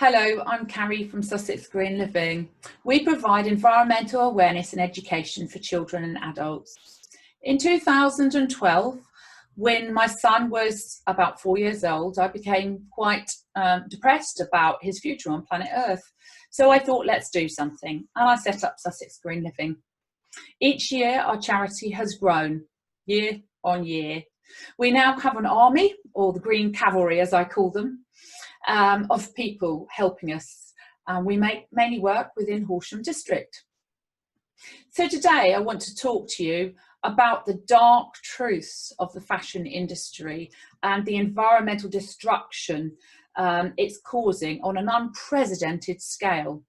Hello, I'm Carrie from Sussex Green Living. We provide environmental awareness and education for children and adults. In 2012, when my son was about 4 years old, I became quite depressed about his future on planet Earth. So I thought, let's do something. And I set up Sussex Green Living. Each year, our charity has grown year on year. We now have an army, or the Green Cavalry as I call them, of people helping us. We mainly work within Horsham district. So today I want to talk to you about the dark truths of the fashion industry and the environmental destruction it's causing on an unprecedented scale,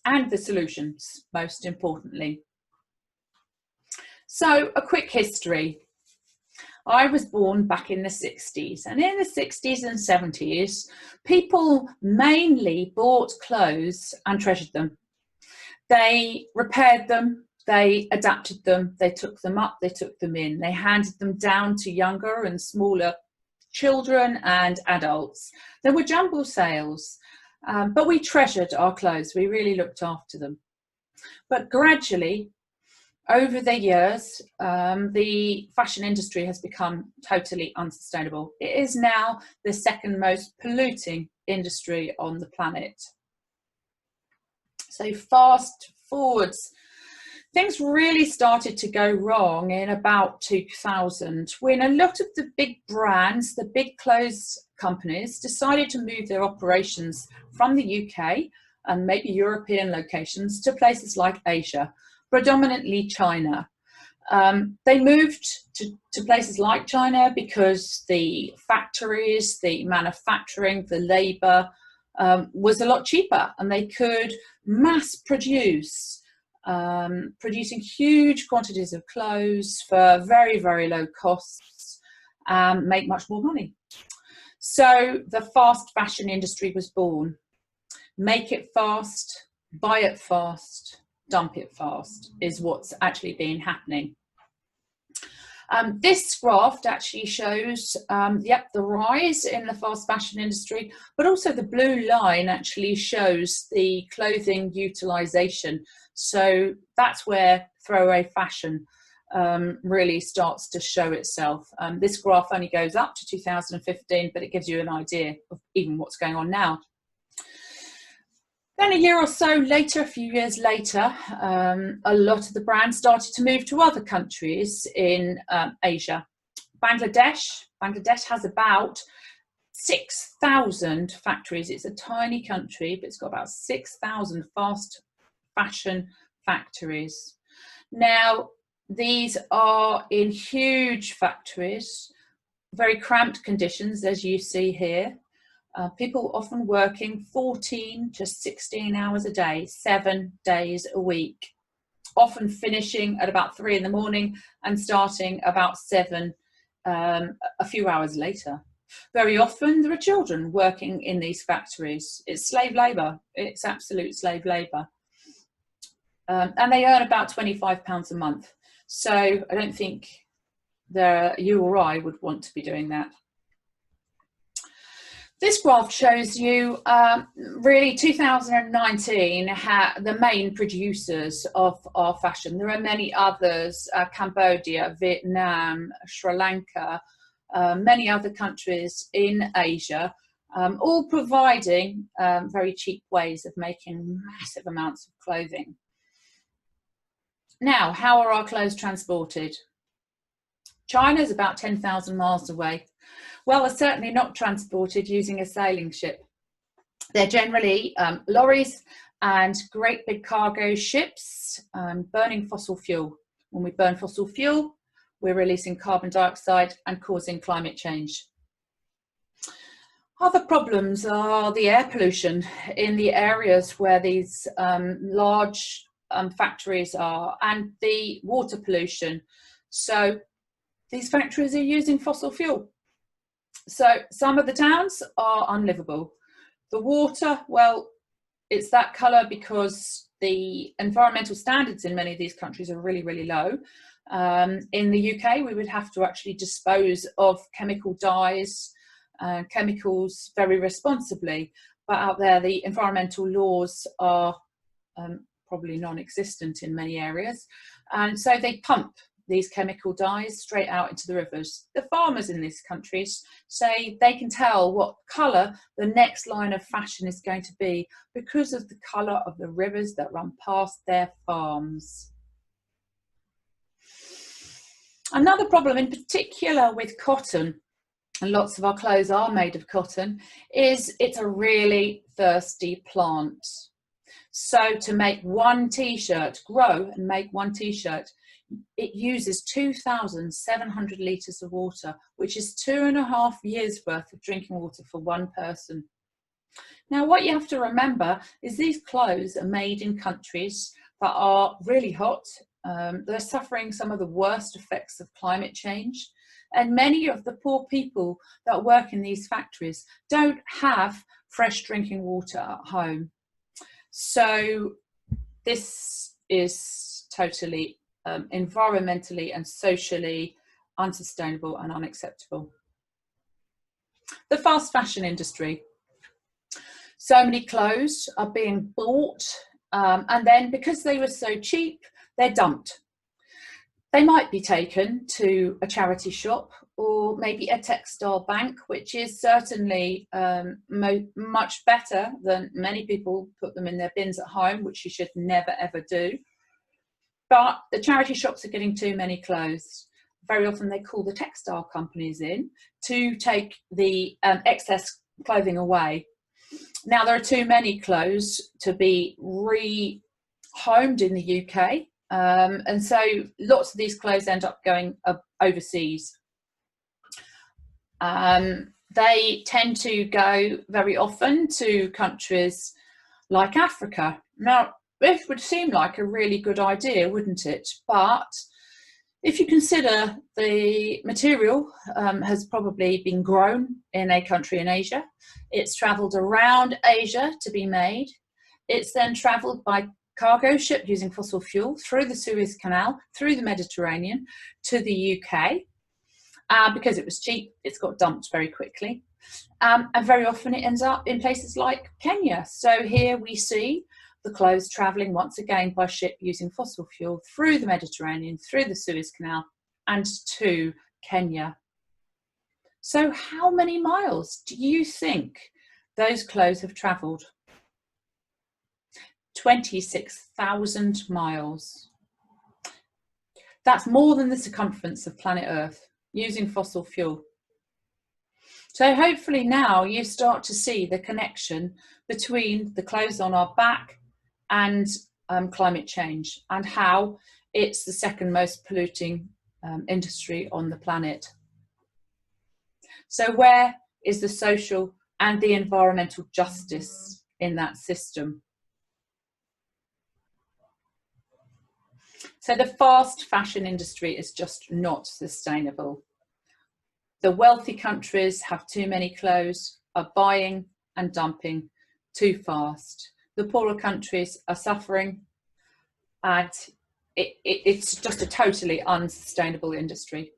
and the solutions, most importantly. So a quick history. I was born back in the 60s, and in the 60s and 70s, people mainly bought clothes and treasured them. They repaired them, they adapted them, they took them up, they took them in, they handed them down to younger and smaller children and adults. There were jumble sales, but we treasured our clothes, we really looked after them. But gradually, over the years, the fashion industry has become totally unsustainable. It is now the second most polluting industry on the planet. So fast forwards, things really started to go wrong in about 2000, when a lot of the big brands, the big clothes companies, decided to move their operations from the UK and maybe European locations to places like Asia, predominantly China. They moved to places like China because the factories, the manufacturing, the labour was a lot cheaper, and they could mass produce, producing huge quantities of clothes for very, very low costs, make much more money. So the fast fashion industry was born. Make it fast, buy it fast, dump it fast is what's actually been happening. This graph actually shows the rise in the fast fashion industry, but also the blue line actually shows the clothing utilization. So that's where throwaway fashion really starts to show itself. This graph only goes up to 2015, but it gives you an idea of even what's going on now. Then a year or so later, a few years later, a lot of the brands started to move to other countries in Asia. Bangladesh has about 6,000 factories. It's a tiny country, but it's got about 6,000 fast fashion factories. Now, these are in huge factories, very cramped conditions, as you see here. People often working 14 to 16 hours a day, 7 days a week, often finishing at about 3 in the morning and starting about 7 a few hours later. Very often there are children working in these factories. It's slave labour, it's absolute slave labour. And they earn about £25 a month. So I don't think you or I would want to be doing that. This graph shows you really 2019 the main producers of our fashion. There are many others, Cambodia, Vietnam, Sri Lanka, many other countries in Asia, all providing very cheap ways of making massive amounts of clothing. Now, how are our clothes transported? China is about 10,000 miles away. Well, they're certainly not transported using a sailing ship. They're generally lorries and great big cargo ships burning fossil fuel. When we burn fossil fuel, we're releasing carbon dioxide and causing climate change. Other problems are the air pollution in the areas where these large factories are, and the water pollution. So these factories are using fossil fuel. So some of the towns are unlivable. The water, well, it's that colour because the environmental standards in many of these countries are really, really low. In the UK, we would have to actually dispose of chemical dyes, chemicals very responsibly. but out there the environmental laws are probably non-existent in many areas, and so they pump these chemical dyes straight out into the rivers. The farmers in these countries say they can tell what colour the next line of fashion is going to be because of the colour of the rivers that run past their farms. Another problem in particular with cotton, and lots of our clothes are made of cotton, is it's a really thirsty plant. So to make one t-shirt, grow and make one t-shirt, it uses 2,700 litres of water, which is 2.5 years worth of drinking water for one person. Now, what you have to remember is these clothes are made in countries that are really hot. They're suffering some of the worst effects of climate change. And many of the poor people that work in these factories don't have fresh drinking water at home. So this is totally environmentally and socially unsustainable and unacceptable. The fast fashion industry. So many clothes are being bought and then because they were so cheap, they're dumped. They might be taken to a charity shop or maybe a textile bank, which is certainly much better than many people put them in their bins at home, which you should never ever do. But the charity shops are getting too many clothes. Very often they call the textile companies in to take the excess clothing away. Now there are too many clothes to be rehomed in the UK. And so lots of these clothes end up going overseas. They tend to go very often to countries like Africa. Now, this would seem like a really good idea, wouldn't it? But if you consider the material has probably been grown in a country in Asia, it's travelled around Asia to be made, it's then travelled by cargo ship using fossil fuel through the Suez Canal, through the Mediterranean to the UK. Because it was cheap, it's got dumped very quickly. And very often it ends up in places like Kenya. So here we see the clothes travelling once again by ship using fossil fuel through the Mediterranean, through the Suez Canal and to Kenya. So how many miles do you think those clothes have travelled? 26,000 miles. That's more than the circumference of planet Earth using fossil fuel. So hopefully now you start to see the connection between the clothes on our back and climate change, and how it's the second most polluting industry on the planet. So where is the social and the environmental justice in that system? So the fast fashion industry is just not sustainable. The wealthy countries have too many clothes, are buying and dumping too fast. The poorer countries are suffering, and it's just a totally unsustainable industry.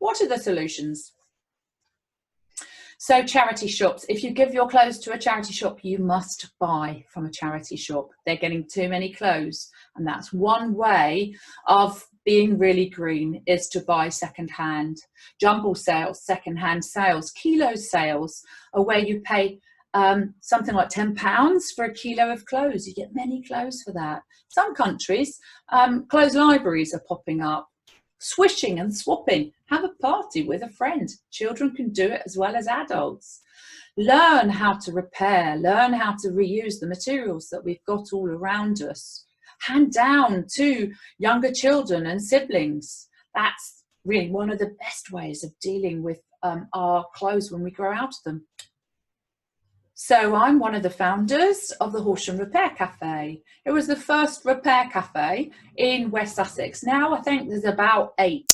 What are the solutions? So charity shops, if you give your clothes to a charity shop, you must buy from a charity shop. They're getting too many clothes. And that's one way of being really green, is to buy second-hand. Jumble sales, second-hand sales, kilo sales are where you pay something like £10 for a kilo of clothes. You get many clothes for that. Some countries, clothes libraries are popping up. Swishing and swapping. Have a party with a friend. Children can do it as well as adults. Learn how to repair, learn how to reuse the materials that we've got all around us. Hand down to younger children and siblings. That's really one of the best ways of dealing with our clothes when we grow out of them. So I'm one of the founders of the Horsham Repair Cafe. It was the first repair cafe in West Sussex. Now I think there's about 8.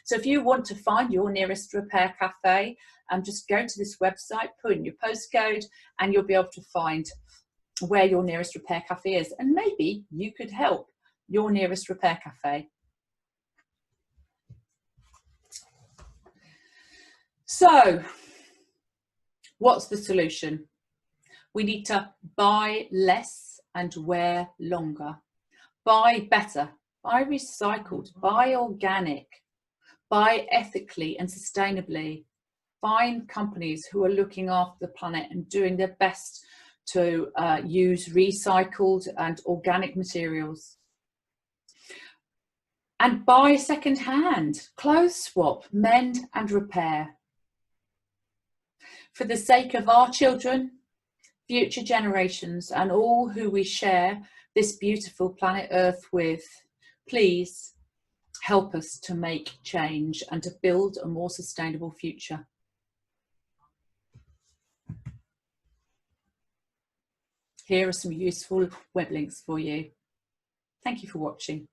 So if you want to find your nearest repair cafe, just go to this website, put in your postcode, and you'll be able to find where your nearest repair cafe is. And maybe you could help your nearest repair cafe. So what's the solution? We need to buy less and wear longer. Buy better, buy recycled, buy organic, buy ethically and sustainably. Find companies who are looking after the planet and doing their best to use recycled and organic materials. And buy second-hand, clothes swap, mend and repair. For the sake of our children, future generations and all who we share this beautiful planet Earth with, please help us to make change and to build a more sustainable future. Here are some useful web links for you. Thank you for watching.